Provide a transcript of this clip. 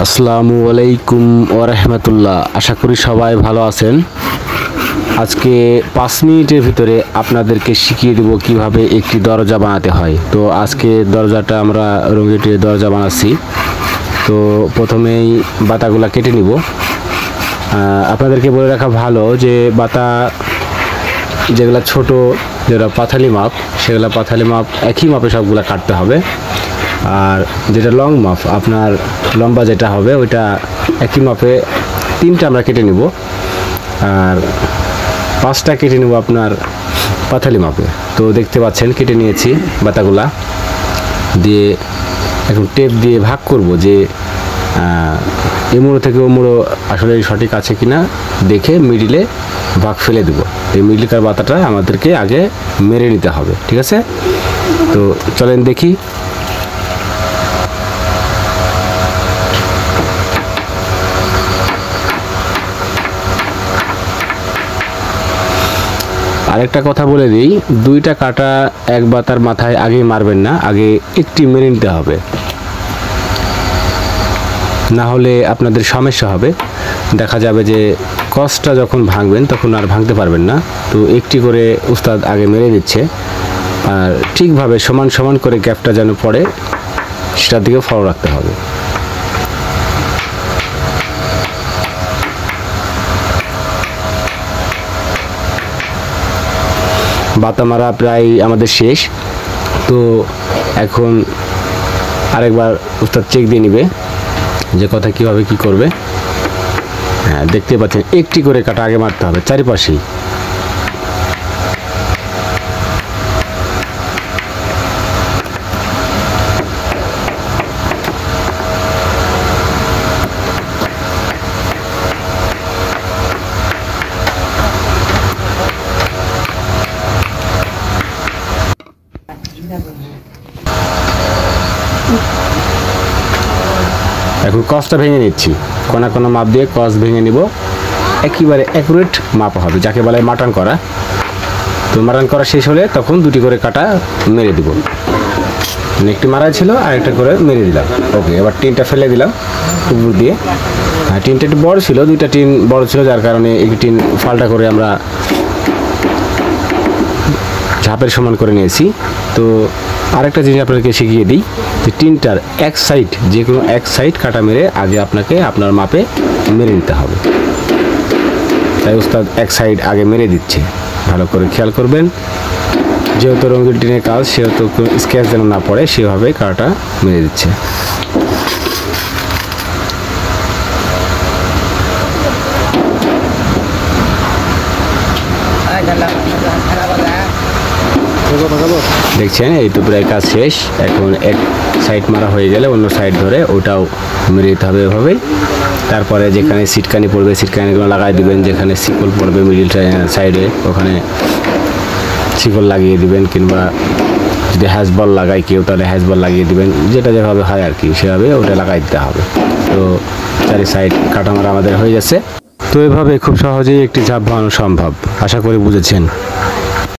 আসসালামু আলাইকুম ওয়া রাহমাতুল্লাহ। আশা করি সবাই ভালো আছেন। আজকে 5 মিনিটের ভিতরে আপনাদেরকে শিখিয়ে দেব কিভাবে একটি দরজা বানাতে হয়। তো আজকে দরজাটা আমরা রঙিনের দরজা বানাচ্ছি। তো প্রথমেই বাতাগুলা কেটে নিব। আপনাদেরকে বলে রাখা ভালো যে বাতা যেগুলা ছোট, যেটা পাথালি মাপ, সেগুলা পাথালি মাপ একই মাপে সবগুলা কাটতে হবে। আর যেটা লং মাপ, আপনার লম্বা যেটা হবে ওইটা একই মাপে 3টা আমরা কেটে নিব, আর 5টা কেটে নেব আপনার পাথালি মাপে। তো দেখতে পাচ্ছেন কেটে নিয়েছি বাতাগুলা দিয়ে। এখন টেপ দিয়ে ভাগ করব যে এই মুড়ো থেকে ও মুড়ো আসলে সঠিক আছে কিনা দেখে মিডিলে ভাগ ফেলে দেব। এই মিডিলকার বাতাটা আমাদেরকে আগে মেরে নিতে হবে, ঠিক আছে? তো চলেন দেখি। আরেকটা কথা বলে দিই, 2টা কাটা এক বাতার মাথায় আগে মারবেন না, আগে একটি মেরে নিতে হবে, না হলে আপনাদের সমস্যা হবে। দেখা যাবে যে কসটা যখন ভাঙবেন তখন আর ভাঙতে পারবেন না। তো একটি করে উস্তাদ আগে মেরে দিচ্ছে, আর ঠিকভাবে সমান সমান করে গ্যাপটা যেন পড়ে সেটার দিকে ফলো রাখতে হবে। বাতা মারা প্রায় আমাদের শেষ। তো এখন আরেকবার উস্তাদ চেক দিয়ে নিবে যে কথা কীভাবে কি করবে। হ্যাঁ, দেখতে পাচ্ছেন একটি করে কাটা আগে মারতে হবে চারিপাশেই। এখন কসটা ভেঙে নিচ্ছি, কোনা কোনা মাপ দিয়ে কস ভেঙে নিব। একেবারে অ্যাকুরেট মাপ হবে, যাকে বলে মাটান করা। তো মাটান করা শেষ হলে তখন 2টি করে কাটা মেরে দিব। একটি মারা ছিল আর একটা করে মেরে দিলাম। ওকে, এবার টিনটা ফেলে দিলাম উপর দিয়ে। হ্যাঁ, টিনটা একটু বড় ছিল, 2টা টিন বড় ছিল, যার কারণে একটি টিন ফাল্টা করে আমরা ঝাপের সমান করে নিয়েছি। তো আরেকটা জিনিস আপনাদেরকে শিখিয়ে দিই যে টিনটার এক সাইড, যে কোনো এক সাইড কাটা মেরে আগে আপনাকে আপনার মাপে মেরে নিতে হবে। তাই উস্তাদ এক সাইড আগে মেরে দিচ্ছে, ভালো করে খেয়াল করবেন। যেহেতু রঙিন টিনের কাজ, সেহেতু স্ক্র্যাচ যেন না পড়ে সেভাবে কাটাটা মেরে দিচ্ছে। দেখছেন এই তো প্রায় কাজ শেষ। এখন এক সাইড মারা হয়ে গেলে অন্য সাইড ধরে ওটাও মেরে দিতে হবে এভাবেই। তারপরে যেখানে সিটকানি পড়বে সিটকানিগুলো লাগাই দিবেন, যেখানে শিকল পড়বে মিডিল সাইডে ওখানে শিকল লাগিয়ে দিবেন, কিংবা যদি হ্যাজবল লাগায় কেউ তাহলে হ্যাজবল লাগিয়ে দিবেন, যেটা যেভাবে হয় আর কি সেভাবে ওটা লাগাই দিতে হবে। তো চারি সাইড কাটা মারা আমাদের হয়ে গেছে। তো এভাবে খুব সহজেই একটি ঝাপ বানানো সম্ভব। আশা করি বুঝেছেন।